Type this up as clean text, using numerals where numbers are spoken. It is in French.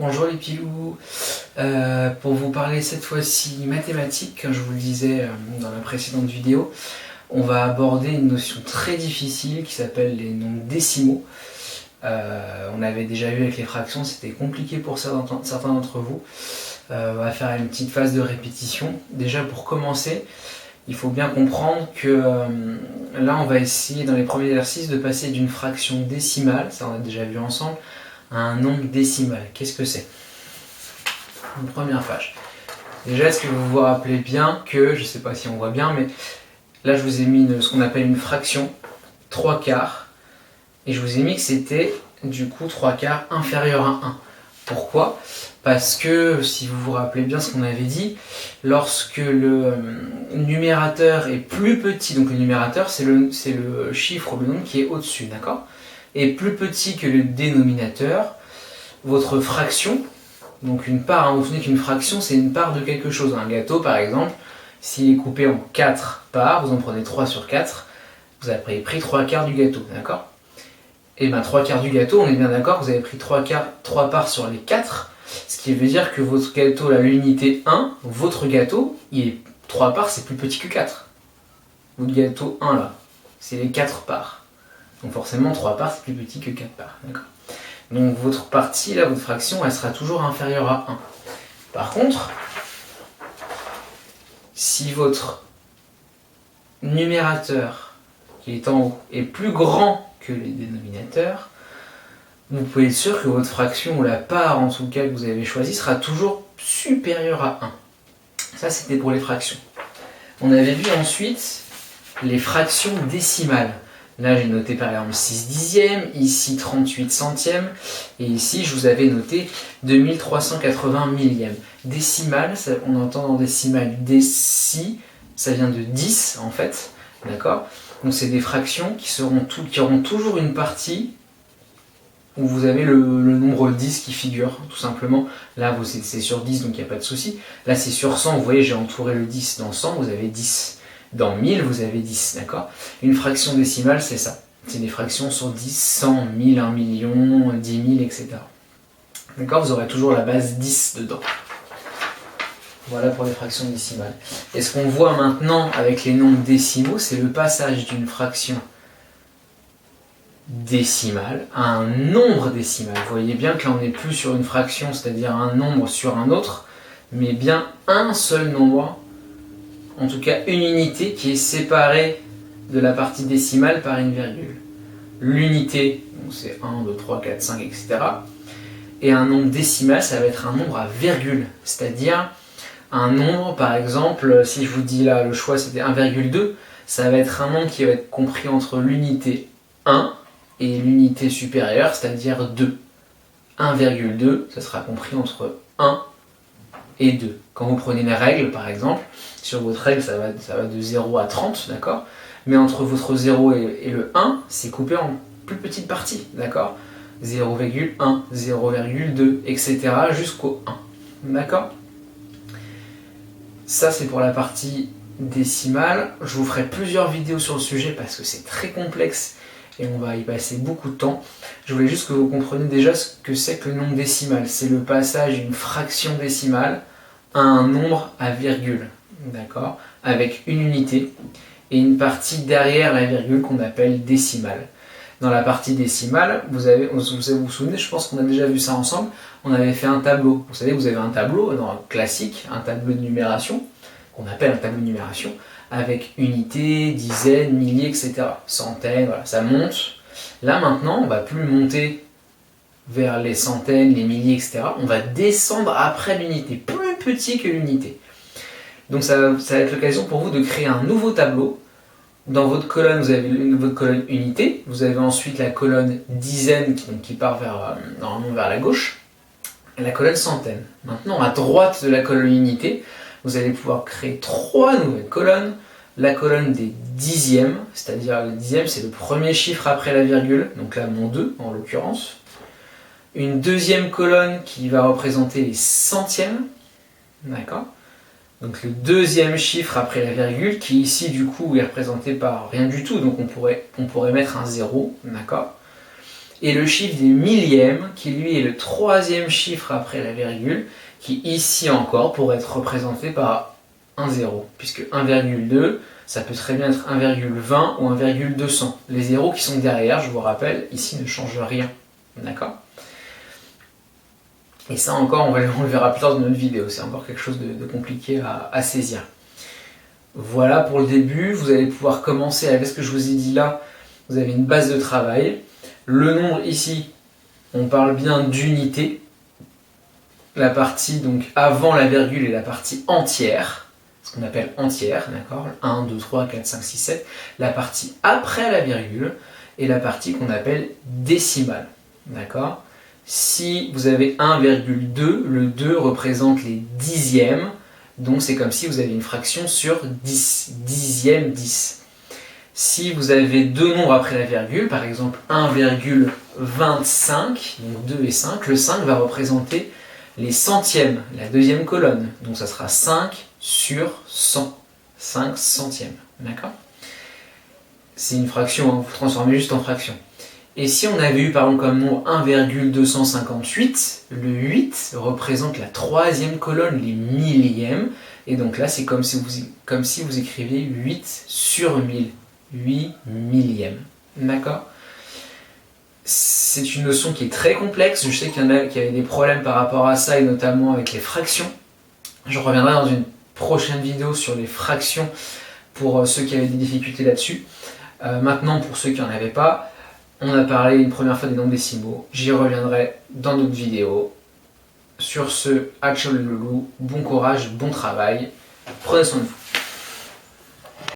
Bonjour les pilous, pour vous parler cette fois-ci mathématiques, comme je vous le disais dans la précédente vidéo, on va aborder une notion très difficile qui s'appelle les nombres décimaux. On avait déjà vu avec les fractions, c'était compliqué pour certains d'entre vous. On va faire une petite phase de répétition. Déjà pour commencer, il faut bien comprendre que là on va essayer dans les premiers exercices de passer d'une fraction décimale, ça on a déjà vu ensemble, à un nombre décimal. Qu'est-ce que c'est? Une première page. Déjà, est-ce que vous vous rappelez bien que, je ne sais pas si on voit bien, mais là je vous ai mis ce qu'on appelle une fraction, 3/4, et je vous ai mis que c'était du coup 3/4 inférieur à 1. Pourquoi? Parce que, si vous vous rappelez bien ce qu'on avait dit, lorsque le numérateur est plus petit, donc le numérateur c'est le chiffre, le nombre qui est au-dessus, d'accord? Et plus petit que le dénominateur, votre fraction, donc une part, vous souvenez qu'une fraction c'est une part de quelque chose. Un gâteau par exemple, s'il est coupé en 4 parts, vous en prenez 3 sur 4, vous avez pris 3/4 du gâteau, d'accord? Et bien 3/4 du gâteau, on est bien d'accord, vous avez pris 3 parts sur les 4, ce qui veut dire que votre gâteau, là, l'unité 1, votre gâteau, il est 3 parts, c'est plus petit que 4. Votre gâteau 1 là, c'est les 4 parts. Donc forcément 3 parts c'est plus petit que 4 parts, d'accord? Donc votre partie, là, votre fraction, elle sera toujours inférieure à 1. Par contre, si votre numérateur, qui est en haut, est plus grand que les dénominateurs, vous pouvez être sûr que votre fraction, ou la part en tout cas que vous avez choisie, sera toujours supérieure à 1. Ça c'était pour les fractions. On avait vu ensuite les fractions décimales. Là, j'ai noté par exemple 6 dixièmes, ici 38 centièmes, et ici, je vous avais noté 2380 millièmes. Décimale, on entend dans décimale déci, ça vient de 10 en fait, d'accord? Donc c'est des fractions qui auront toujours une partie où vous avez le nombre 10 qui figure, tout simplement. Là, c'est sur 10, donc il n'y a pas de souci. Là, c'est sur 100, vous voyez, j'ai entouré le 10. Dans 100, vous avez 10. Dans 1000, vous avez 10, d'accord? Une fraction décimale, c'est ça. C'est des fractions sur 10, 100, 1000, 1 million, 10 000, etc. D'accord? Vous aurez toujours la base 10 dedans. Voilà pour les fractions décimales. Et ce qu'on voit maintenant avec les nombres décimaux, c'est le passage d'une fraction décimale à un nombre décimal. Vous voyez bien que là, on n'est plus sur une fraction, c'est-à-dire un nombre sur un autre, mais bien un seul nombre, en tout cas une unité qui est séparée de la partie décimale par une virgule. L'unité, c'est 1, 2, 3, 4, 5, etc. Et un nombre décimal, ça va être un nombre à virgule, c'est-à-dire un nombre, par exemple, si je vous dis là, le choix c'était 1,2, ça va être un nombre qui va être compris entre l'unité 1 et l'unité supérieure, c'est-à-dire 2. 1,2, ça sera compris entre 1 et 2. Quand vous prenez les règles, par exemple, sur votre règle, ça va de 0 à 30, d'accord? Mais entre votre 0 et le 1, c'est coupé en plus petites parties, d'accord? 0,1, 0,2, etc. jusqu'au 1, d'accord? Ça, c'est pour la partie décimale. Je vous ferai plusieurs vidéos sur le sujet parce que c'est très complexe et on va y passer beaucoup de temps. Je voulais juste que vous compreniez déjà ce que c'est que le nombre décimal. C'est le passage d'une fraction décimale à un nombre à virgule, d'accord? Avec une unité et une partie derrière la virgule qu'on appelle décimale. Dans la partie décimale, vous vous souvenez, je pense qu'on a déjà vu ça ensemble, on avait fait un tableau. Vous savez, vous avez un tableau classique, un tableau de numération, qu'on appelle un tableau de numération, avec unité, dizaines, milliers, etc. Centaines, voilà, ça monte. Là maintenant, on ne va plus monter vers les centaines, les milliers, etc. On va descendre après l'unité, plus petit que l'unité. Donc ça va être l'occasion pour vous de créer un nouveau tableau. Dans votre colonne, vous avez votre colonne unité, vous avez ensuite la colonne dizaine qui part normalement vers la gauche, et la colonne centaine. Maintenant, à droite de la colonne unité, vous allez pouvoir créer 3 nouvelles colonnes. La colonne des dixièmes, c'est-à-dire le dixième, c'est le premier chiffre après la virgule, donc là mon 2 en l'occurrence. Une deuxième colonne qui va représenter les centièmes, d'accord? Donc le deuxième chiffre après la virgule, qui ici du coup est représenté par rien du tout, donc on pourrait mettre un 0, d'accord? et le chiffre des millièmes, qui lui est le troisième chiffre après la virgule, qui ici encore pourrait être représenté par un 0, puisque 1,2, ça peut très bien être 1,20 ou 1,200. Les zéros qui sont derrière, je vous rappelle, ici ne changent rien. D'accord ? Et ça encore, on le verra plus tard dans notre vidéo, c'est encore quelque chose de compliqué à saisir. Voilà pour le début, vous allez pouvoir commencer avec ce que je vous ai dit là, vous avez une base de travail. Le nombre ici, on parle bien d'unité. La partie donc avant la virgule est la partie entière, ce qu'on appelle entière, d'accord ? 1, 2, 3, 4, 5, 6, 7. La partie après la virgule est la partie qu'on appelle décimale, d'accord ? Si vous avez 1,2, le 2 représente les dixièmes, donc c'est comme si vous avez une fraction sur 10, dixième 10. Si vous avez deux nombres après la virgule, par exemple 1,25, donc 2 et 5, le 5 va représenter les centièmes, la deuxième colonne. Donc ça sera 5 sur 100, 5 centièmes. D'accord ? C'est une fraction, hein, vous transformez juste en fraction. Et si on avait eu par exemple comme nombre 1,258, le 8 représente la troisième colonne, les millièmes. Et donc là, c'est comme si vous écriviez 8 sur 1000. 8 millièmes. D'accord ? C'est une notion qui est très complexe. Je sais qu'il y en a qui avaient des problèmes par rapport à ça, et notamment avec les fractions. Je reviendrai dans une prochaine vidéo sur les fractions pour ceux qui avaient des difficultés là-dessus. Maintenant, pour ceux qui n'en avaient pas, on a parlé une première fois des nombres décimaux. J'y reviendrai dans d'autres vidéos. Sur ce, Action le loulou, bon courage, bon travail. Prenez soin de vous.